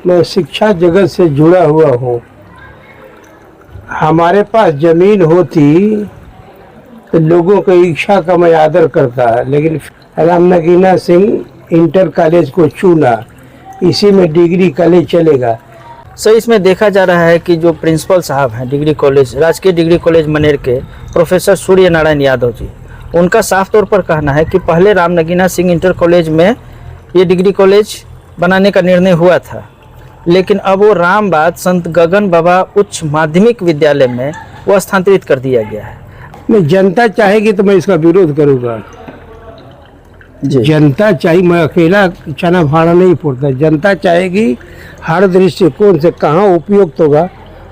मैं शिक्षा जगत से जुड़ा हुआ हूँ। हमारे पास जमीन होती तो लोगों की इच्छा का मैं आदर करता, लेकिन राम नगीना सिंह इंटर कॉलेज को चुना, इसी में डिग्री कॉलेज चलेगा। सर, इसमें देखा जा रहा है कि जो प्रिंसिपल साहब हैं डिग्री कॉलेज, राजकीय डिग्री कॉलेज मनेर के प्रोफेसर सूर्य नारायण यादव जी, उनका साफ तौर पर कहना है कि पहले राम नगीना सिंह इंटर कॉलेज में ये डिग्री कॉलेज बनाने का निर्णय हुआ था, लेकिन अब वो रामबाद संत गगन बाबा उच्च माध्यमिक विद्यालय में वो स्थानांतरित कर दिया गया है। नहीं, जनता चाहेगी तो मैं इसका विरोध करूँगा। जनता चाहिए, मैं अकेला चना भाड़ा नहीं फोड़ता। जनता चाहेगी हर दृष्टिकोण से कहाँ उपयुक्त होगा,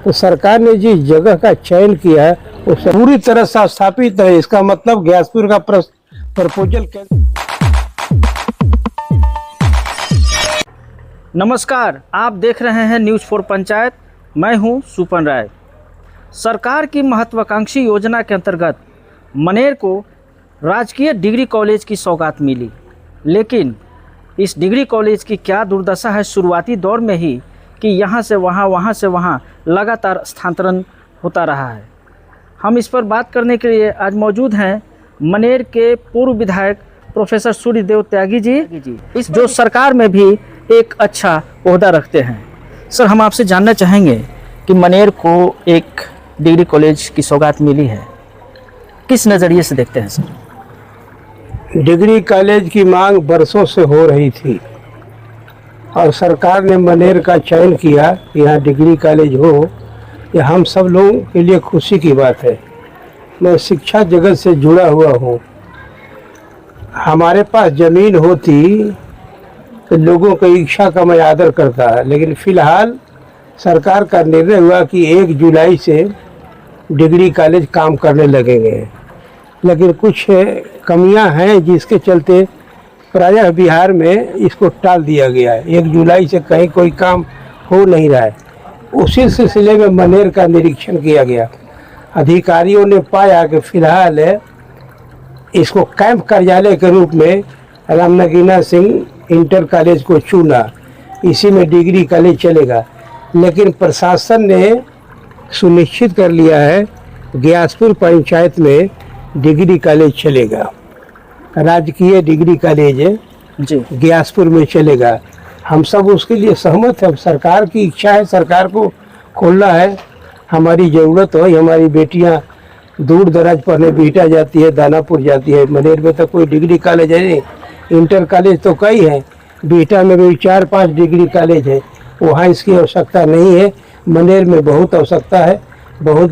तो सरकार ने जिस जगह का चयन किया है वो पूरी तरह से स्थापित है। इसका मतलब ग्यासपुर का प्रपोजल। नमस्कार, आप देख रहे हैं न्यूज़ फॉर पंचायत। मैं हूं सुपन राय। सरकार की महत्वाकांक्षी योजना के अंतर्गत मनेर को राजकीय डिग्री कॉलेज की सौगात मिली, लेकिन इस डिग्री कॉलेज की क्या दुर्दशा है शुरुआती दौर में ही कि यहाँ से वहाँ से वहाँ लगातार स्थानांतरण होता रहा है। हम इस पर बात करने के लिए आज मौजूद हैं मनेर के पूर्व विधायक प्रोफेसर सूर्यदेव त्यागी जी, जो सरकार में भी एक अच्छा ओहदा रखते हैं। सर, हम आपसे जानना चाहेंगे कि मनेर को एक डिग्री कॉलेज की सौगात मिली है, किस नज़रिए से देखते हैं सर? डिग्री कॉलेज की मांग बरसों से हो रही थी और सरकार ने मनेर का चयन किया कि यहाँ डिग्री कॉलेज हो। यह हम सब लोगों के लिए खुशी की बात है। मैं शिक्षा जगत से जुड़ा हुआ हूँ। हमारे पास जमीन होती तो लोगों की इच्छा का मैं आदर करता, लेकिन फ़िलहाल सरकार का निर्णय हुआ कि 1 जुलाई से डिग्री कॉलेज काम करने लगेंगे, लेकिन कुछ कमियां हैं जिसके चलते प्रायः बिहार में इसको टाल दिया गया है। 1 जुलाई से कहीं कोई काम हो नहीं रहा है। उसी सिलसिले में मनेर का निरीक्षण किया गया। अधिकारियों ने पाया कि फिलहाल इसको कैंप कार्यालय के रूप में राम नगीना सिंह इंटर कॉलेज को चुना, इसी में डिग्री कॉलेज चलेगा। लेकिन प्रशासन ने सुनिश्चित कर लिया है ग्यासपुर पंचायत में डिग्री कॉलेज चलेगा। राजकीय डिग्री कॉलेज जी ग्यासपुर में चलेगा। हम सब उसके लिए सहमत हैं। सरकार की इच्छा है, सरकार को खोलना है। हमारी ज़रूरत हो, हमारी बेटियां दूर दराज पढ़ने बिहटा जाती है, दानापुर जाती है। मनेर में तो कोई डिग्री कॉलेज है नहीं, इंटर कॉलेज तो कई हैं। बिहटा में भी 4-5 डिग्री कॉलेज है, वहाँ इसकी आवश्यकता नहीं है। मनेर में बहुत आवश्यकता है। बहुत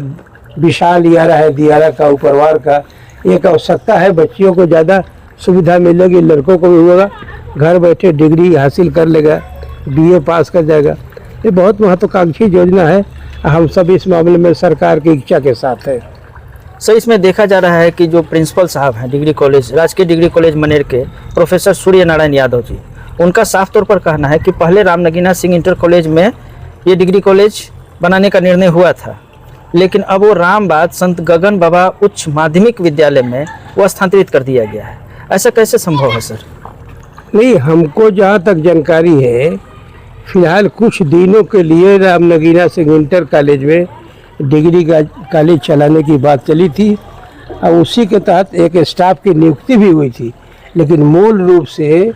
विशाल इयारा है, दियारा का, उपरवार का। एक आवश्यकता है, बच्चियों को ज़्यादा सुविधा मिलेगी, लड़कों को भी होगा, घर बैठे डिग्री हासिल कर लेगा, BA पास कर जाएगा। ये बहुत महत्वाकांक्षी योजना है। हम सब इस मामले में सरकार की इच्छा के साथ है। सर, इसमें देखा जा रहा है कि जो प्रिंसिपल साहब हैं डिग्री कॉलेज, राजकीय डिग्री कॉलेज मनेर के प्रोफेसर सूर्य नारायण यादव जी, उनका साफ तौर पर कहना है कि पहले राम नगीना सिंह इंटर कॉलेज में ये डिग्री कॉलेज बनाने का निर्णय हुआ था, लेकिन अब वो रामबाद संत गगन बाबा उच्च माध्यमिक विद्यालय में वो स्थानांतरित कर दिया गया है। ऐसा कैसे संभव है सर? नहीं, हमको जहाँ तक जानकारी है, फिलहाल कुछ दिनों के लिए राम नगीना सिंह इंटर कॉलेज में डिग्री कॉलेज चलाने की बात चली थी और उसी के तहत एक स्टाफ की नियुक्ति भी हुई थी, लेकिन मूल रूप से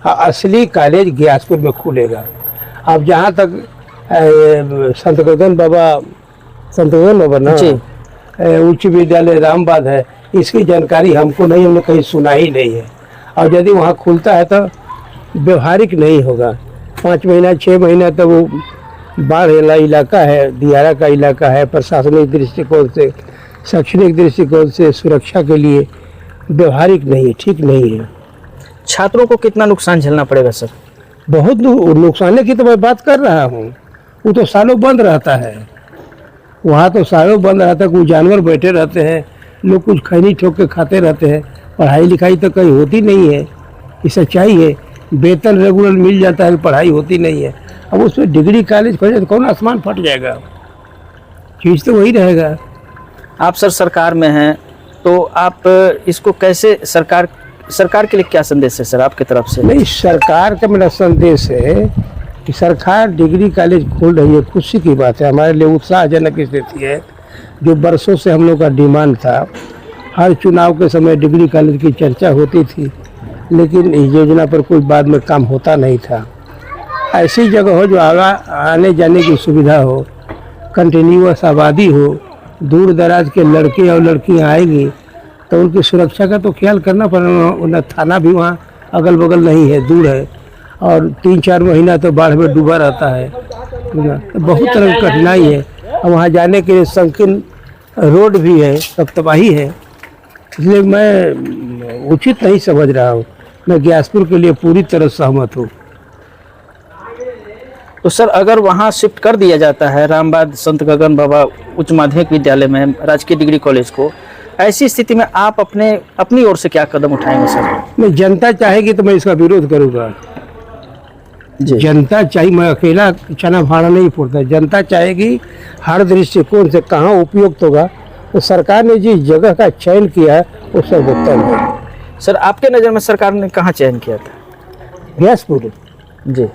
असली कॉलेज ग्यासपुर में खुलेगा। अब जहाँ तक संत गगन बाबा ना उच्च विद्यालय रामबाद है, इसकी जानकारी हमको नहीं, हमने कहीं सुना ही नहीं है। और यदि वहाँ खुलता है तो व्यवहारिक नहीं होगा। 5 महीना 6 महीना तो वो बाढ़ इलाका है, दियारा का इलाका है। प्रशासनिक दृष्टिकोण से, शैक्षणिक दृष्टिकोण से सुरक्षा के लिए व्यवहारिक नहीं, ठीक नहीं है। छात्रों को कितना नुकसान झेलना पड़ेगा सर? बहुत नुकसान की तो मैं बात कर रहा हूँ। वो तो सालों बंद रहता है, वहाँ तो सालों बंद रहता है। कुछ जानवर बैठे रहते हैं, लोग कुछ खैनी ठोक के खाते रहते हैं। पढ़ाई लिखाई तो कहीं होती नहीं है, ये सच्चाई है। वेतन रेगुलर मिल जाता है, पढ़ाई होती नहीं है। अब उसमें डिग्री कॉलेज खोले तो कौन आसमान फट जाएगा? चीज़ तो वही रहेगा। आप सर सरकार में हैं, तो आप इसको कैसे सरकार के लिए क्या संदेश है सर आपकी तरफ से? नहीं, सरकार का मेरा संदेश है कि सरकार डिग्री कॉलेज खोल रही है, खुशी की बात है, हमारे लिए उत्साहजनक स्थिति है। जो बरसों से हम लोग का डिमांड था, हर चुनाव के समय डिग्री कॉलेज की चर्चा होती थी, लेकिन इस योजना पर कोई बाद में काम होता नहीं था। ऐसी जगह हो जो आने जाने की सुविधा हो, कंटिन्यूअस आबादी हो, दूर दराज के लड़के और लड़कियां आएंगी तो उनकी सुरक्षा का तो ख्याल करना पड़ेगा। थाना भी वहाँ अगल बगल नहीं है, दूर है, और 3-4 महीना तो बाढ़ में डूबा रहता है, तो बहुत तरह की कठिनाई है। और वहाँ जाने के लिए संकीर्ण रोड भी है, सब तबाही है। इसलिए मैं उचित नहीं समझ रहा हूँ। मैं ग्यासपुर के लिए पूरी तरह सहमत हूँ। तो सर अगर वहाँ शिफ्ट कर दिया जाता है रामबाद संत गगन बाबा उच्च माध्यमिक विद्यालय में राजकीय डिग्री कॉलेज को, ऐसी स्थिति में आप अपनी ओर से क्या कदम उठाएंगे सर? मैं जनता चाहेगी तो मैं इसका विरोध करूँगा। जनता चाहिए, मैं अकेला चना भाड़ा नहीं फोड़ता। जनता चाहेगी, हर दृष्टिकोण से कहाँ उपयुक्त होगा, तो सरकार ने जिस जगह का चयन किया है वो सर्वोत्तम है। सर आपके नज़र में सरकार ने कहाँ चयन किया था? ग्यासपुर जी,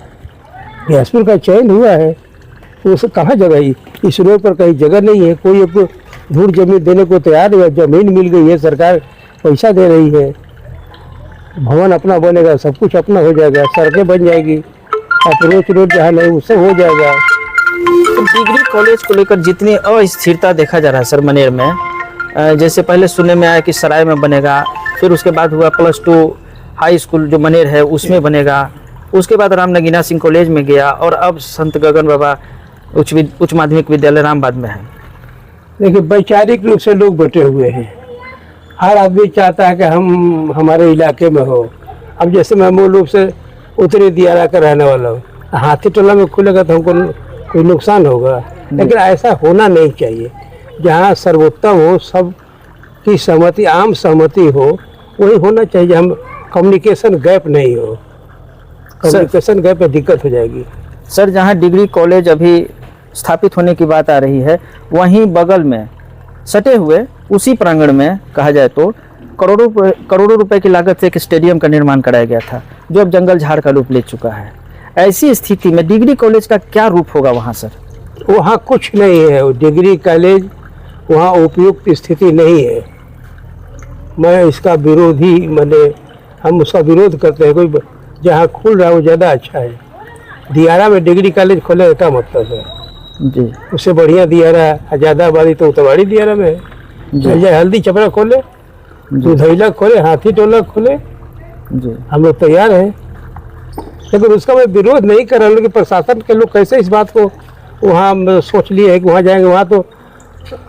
ग्यासपुर का चयन हुआ है, तो उसे कहाँ जगह ही, इस रोड पर कहीं जगह नहीं है। कोई एक धूड़ जमीन देने को तैयार है, जमीन मिल गई है, सरकार पैसा दे रही है, भवन अपना बनेगा, सब कुछ अपना हो जाएगा, सड़कें बन जाएगी, अप्रोच रोड जहाँ नहीं उससे हो जाएगा। तो डिग्री कॉलेज को लेकर जितनी अस्थिरता देखा जा रहा है सर मनेर में, जैसे पहले सुनने में आया कि सराय में बनेगा, फिर उसके बाद हुआ +2 हाई स्कूल जो मनेर है उसमें बनेगा, उसके बाद राम नगीना सिंह कॉलेज में गया, और अब संत गगन बाबा उच्च माध्यमिक विद्यालय रामबाद में है। देखिए, वैचारिक रूप से लोग बटे हुए हैं। हर आदमी चाहता है कि हम हमारे इलाके में हो। अब जैसे मैं मूल रूप से उत्तरी दियारा का रहने वाला हूँ, हाथी टोला में खुलेगा तो हमको कोई नुकसान होगा, लेकिन ऐसा होना नहीं चाहिए। जहाँ सर्वोत्तम हो, सब की सहमति, आम सहमति हो, वही होना चाहिए। हम कम्युनिकेशन गैप नहीं हो, कम्युनिकेशन गैप में दिक्कत हो जाएगी। सर जहाँ डिग्री कॉलेज अभी स्थापित होने की बात आ रही है, वहीं बगल में सटे हुए उसी प्रांगण में कहा जाए तो करोड़ों रुपए की लागत से एक स्टेडियम का निर्माण कराया गया था, जो अब जंगल झाड़ का रूप ले चुका है। ऐसी स्थिति में डिग्री कॉलेज का क्या रूप होगा वहाँ सर? वहाँ कुछ नहीं है, डिग्री कॉलेज वहाँ उपयुक्त स्थिति नहीं है। मैं इसका विरोधी, मैंने हम उसका विरोध करते हैं। कोई जहाँ खुल रहा है वो ज़्यादा अच्छा है। दियारा में डिग्री कॉलेज खोले का मतलब है जी, उससे बढ़िया दियारा, ज़्यादा आबादी तो उतवाड़ी दियारा में है। चाहे हल्दी चपरा खोले, दुधैला खोले, हाथी टोला खोले, जी हम लोग तैयार हैं। लेकिन उसका मैं विरोध नहीं कर रहा हूँ कि प्रशासन के लोग कैसे इस बात को वहाँ सोच लिए है कि वहाँ जाएंगे। वहाँ तो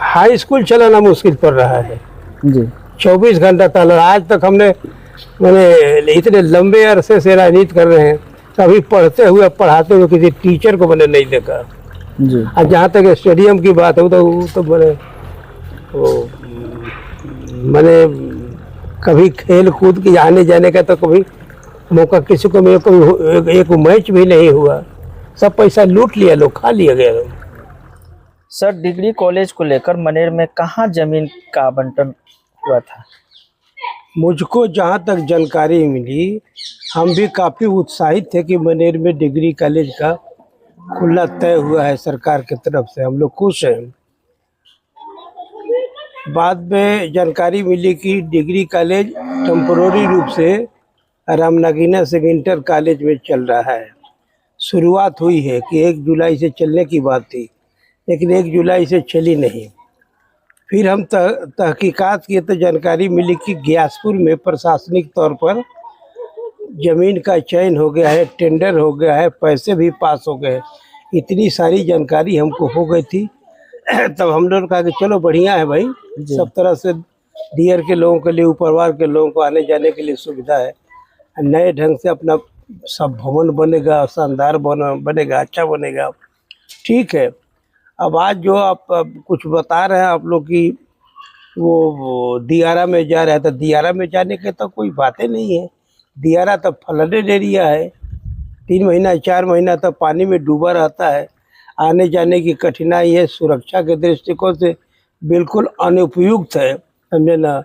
हाई स्कूल चलाना मुश्किल पड़ रहा है जी। 24 घंटा ताला। आज तक हमने मैंने इतने लंबे अरसे से राजनीति कर रहे हैं, कभी पढ़ते हुए पढ़ाते हुए किसी टीचर को मैंने नहीं देखा जी। और जहाँ तक स्टेडियम की बात है तो मैंने कभी खेल कूद की आने जाने का तो कभी मौका किसी को मेरे को एक मैच भी नहीं हुआ। सब पैसा लूट लिया लोग, खा लिया गया लोग। सर डिग्री कॉलेज को लेकर मनेर में कहाँ जमीन का आवंटन हुआ था? मुझको जहाँ तक जानकारी मिली, हम भी काफ़ी उत्साहित थे कि मनेर में डिग्री कॉलेज का खुलना तय हुआ है सरकार की तरफ से। हम लोग खुश हैं। बाद में जानकारी मिली कि डिग्री कॉलेज टेम्पोररी रूप से राम नगीना सिंह इंटर कॉलेज में चल रहा है। शुरुआत हुई है कि 1 जुलाई से चलने की बात थी, लेकिन 1 जुलाई से चली नहीं। फिर हम तहकीकात किए तो जानकारी मिली कि ग्यासपुर में प्रशासनिक तौर पर ज़मीन का चयन हो गया है, टेंडर हो गया है, पैसे भी पास हो गए। इतनी सारी जानकारी हमको हो गई थी। तब हम लोग कहा कि चलो बढ़िया है भाई, सब तरह से दियर के लोगों के लिए, ऊपरवार के लोगों को आने जाने के लिए सुविधा है। नए ढंग से अपना सब भवन बनेगा, शानदार बनेगा, अच्छा बनेगा। ठीक है। अब आज जो आप कुछ बता रहे हैं आप लोग कि वो दियारा में जा रहा है, तो दियारा में जाने के तो कोई बातें नहीं है। दियारा तो फ्लडेड एरिया है, 3 महीना 4 महीना तक पानी में डूबा रहता है। आने जाने की कठिनाई है, सुरक्षा के दृष्टिकोण से बिल्कुल अनुपयुक्त है, समझे ना।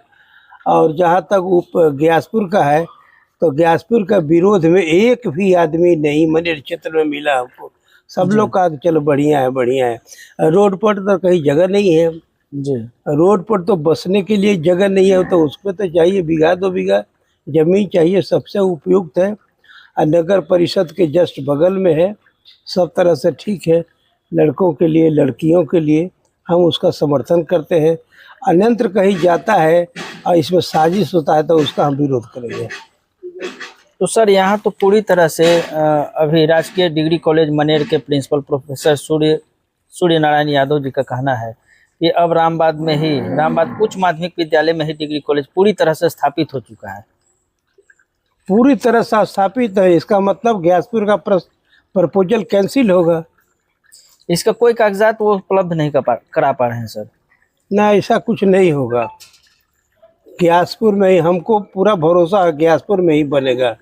और जहाँ तक ग्यासपुर का है तो ग्यासपुर का विरोध में एक भी आदमी नहीं मनेर क्षेत्र में मिला हमको। सब लोग कहा कि चलो बढ़िया है बढ़िया है। रोड पर तो कहीं जगह नहीं है जी। रोड पर तो बसने के लिए जगह नहीं है, तो उसमें तो चाहिए बीघा 2 बीघा जमीन चाहिए, सबसे उपयुक्त है। और नगर परिषद के जस्ट बगल में है, सब तरह से ठीक है। लड़कों के लिए लड़कियों के लिए हम उसका समर्थन करते हैं। अन्यत्र कहीं जाता है और इसमें साजिश होता है तो उसका हम विरोध करेंगे। तो सर यहाँ तो पूरी तरह से अभी राजकीय डिग्री कॉलेज मनेर के प्रिंसिपल प्रोफेसर सूर्य नारायण यादव जी का कहना है कि अब रामबाद उच्च माध्यमिक विद्यालय में ही डिग्री कॉलेज पूरी तरह से स्थापित हो चुका है। पूरी तरह से स्थापित है, इसका मतलब ग्यासपुर का प्रपोजल कैंसिल होगा। इसका कोई कागजात वो उपलब्ध नहीं करा पा रहे हैं सर। ना, ऐसा कुछ नहीं होगा। ग्यासपुर में ही हमको पूरा भरोसा है, ग्यासपुर में ही बनेगा।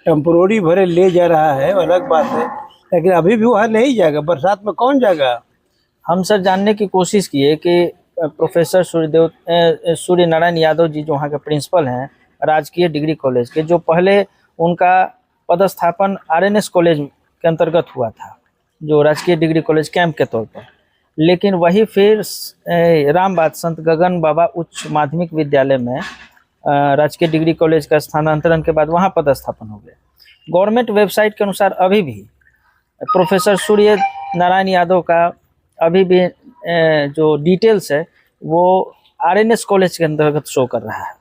टेम्पोररी भरे ले जा रहा है अलग बात है, लेकिन अभी भी वहाँ नहीं जाएगा। बरसात में कौन जाएगा? हम सर जानने की कोशिश किए कि प्रोफेसर सूर्य नारायण यादव जी जो वहाँ के प्रिंसिपल हैं राजकीय डिग्री कॉलेज के, जो पहले उनका पदस्थापन आरएनएस कॉलेज के अंतर्गत हुआ था, जो राजकीय डिग्री कॉलेज कैंप के तौर पर, लेकिन वही फिर रामबाद संत गगन बाबा उच्च माध्यमिक विद्यालय में राजकीय डिग्री कॉलेज का स्थानांतरण के बाद वहाँ पदस्थापन हो गया। गवर्नमेंट वेबसाइट के अनुसार अभी भी प्रोफेसर सूर्य नारायण यादव का अभी भी जो डिटेल्स है वो आरएनएस कॉलेज के अंतर्गत शो कर रहा है।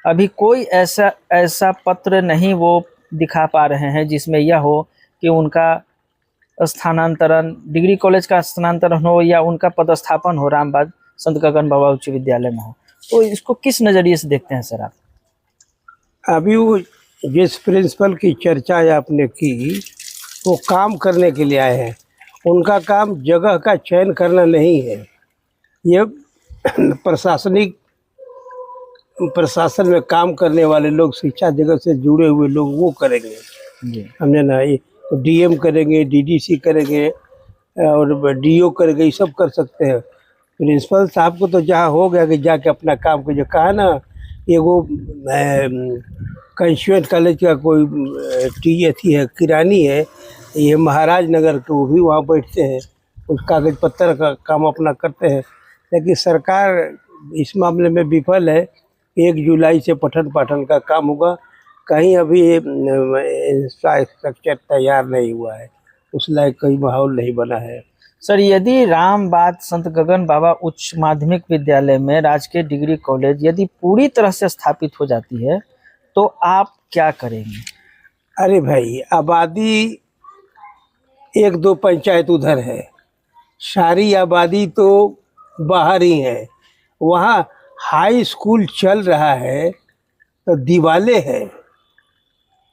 अभी कोई ऐसा पत्र नहीं वो दिखा पा रहे हैं जिसमें यह हो कि उनका स्थानांतरण डिग्री कॉलेज का स्थानांतरण हो या उनका पदस्थापन हो रामबाद संत गगन बाबा उच्च विद्यालय में हो। तो इसको किस नज़रिए से देखते हैं सर आप? अभी वो जिस प्रिंसिपल की चर्चा आपने की वो काम करने के लिए आए हैं। उनका काम जगह का चयन करना नहीं है। ये प्रशासन में काम करने वाले लोग, शिक्षा जगत से जुड़े हुए लोग वो करेंगे जी। हमने ना, ये डीएम करेंगे, डीडीसी करेंगे और डीओ करेंगे, ये सब कर सकते हैं। प्रिंसिपल साहब को तो जहाँ हो गया कि जाके अपना काम को, जो कहा ना ये वो कंस्टिट्यूएंट कॉलेज का कोई टी है, किरानी है, ये महाराज नगर के, वो भी वहाँ बैठते हैं, उस कागज पत्तर का काम अपना करते हैं। लेकिन सरकार इस मामले में विफल है। 1 जुलाई से पठन पाठन का काम होगा। कहीं अभी इंफ्रास्ट्रक्चर तैयार नहीं हुआ है, उस लायक कोई माहौल नहीं बना है। सर यदि रामबाद संत गगन बाबा उच्च माध्यमिक विद्यालय में राजकीय डिग्री कॉलेज यदि पूरी तरह से स्थापित हो जाती है तो आप क्या करेंगे? अरे भाई, आबादी 1-2 पंचायत उधर है, सारी आबादी तो बाहर ही है। वहाँ हाई स्कूल चल रहा है तो दिवाले है,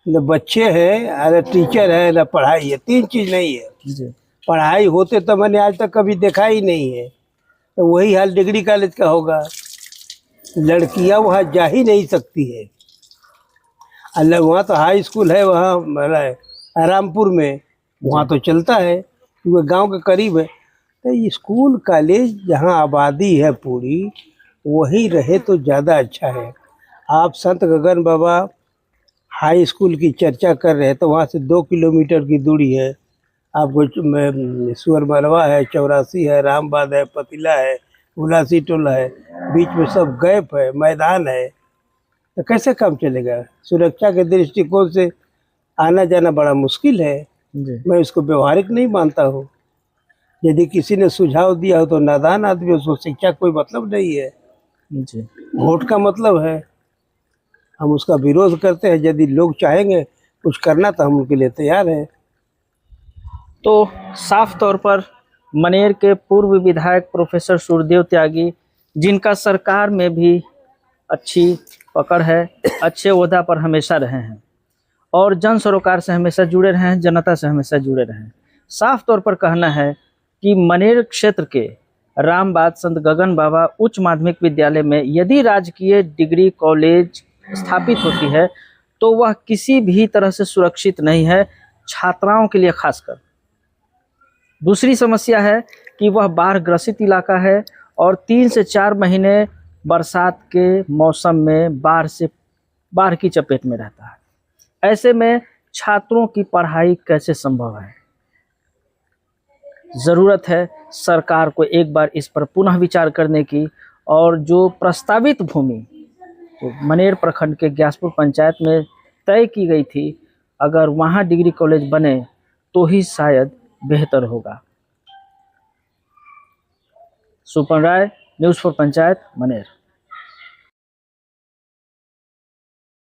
न बच्चे हैं, न टीचर है, न पढ़ाई है। 3 चीज़ नहीं है जी। पढ़ाई होते तो मैंने आज तक कभी देखा ही नहीं है। तो वही हाल डिग्री कॉलेज का होगा। लड़कियां वहाँ जा ही नहीं सकती है। अल्लाह, वहाँ तो हाई स्कूल है, वहाँ रामपुर में वहाँ तो चलता है क्योंकि गांव के करीब है। तो स्कूल कॉलेज जहाँ आबादी है पूरी, वही रहे तो ज़्यादा अच्छा है। आप संत गगन बाबा हाई स्कूल की चर्चा कर रहे हैं तो वहाँ से 2 किलोमीटर की दूरी है। आपको सुअर मलवा है, 84 है, रामबाद है, पतिला है, उलासी टोला है, बीच में सब गैप है, मैदान है। तो कैसे काम चलेगा? सुरक्षा के दृष्टिकोण से आना जाना बड़ा मुश्किल है जी। मैं इसको व्यवहारिक नहीं मानता हूँ। यदि किसी ने सुझाव दिया हो तो नादान आदमी, उसको शिक्षा कोई मतलब नहीं है, जी। वोट का मतलब है। हम उसका विरोध करते हैं। यदि लोग चाहेंगे कुछ करना तो हम उनके लिए तैयार हैं। तो साफ तौर पर मनेर के पूर्व विधायक प्रोफेसर सूर्यदेव त्यागी, जिनका सरकार में भी अच्छी पकड़ है, अच्छे ओहदा पर हमेशा रहे हैं और जन सरोकार से हमेशा जुड़े रहे हैं, जनता से हमेशा जुड़े रहे हैं, साफ तौर पर कहना है कि मनेर क्षेत्र के रामबाद संत गगन बाबा उच्च माध्यमिक विद्यालय में यदि राजकीय डिग्री कॉलेज स्थापित होती है तो वह किसी भी तरह से सुरक्षित नहीं है, छात्राओं के लिए खासकर। दूसरी समस्या है कि वह बाढ़ ग्रसित इलाका है और 3 से 4 महीने बरसात के मौसम में बाढ़ से बाढ़ की चपेट में रहता है। ऐसे में छात्रों की पढ़ाई कैसे संभव है? ज़रूरत है सरकार को एक बार इस पर पुनः विचार करने की, और जो प्रस्तावित भूमि तो मनेर प्रखंड के ग्यासपुर पंचायत में तय की गई थी, अगर वहाँ डिग्री कॉलेज बने तो ही शायद बेहतर होगा। सुपन राय, न्यूज़ फॉर पंचायत, मनेर।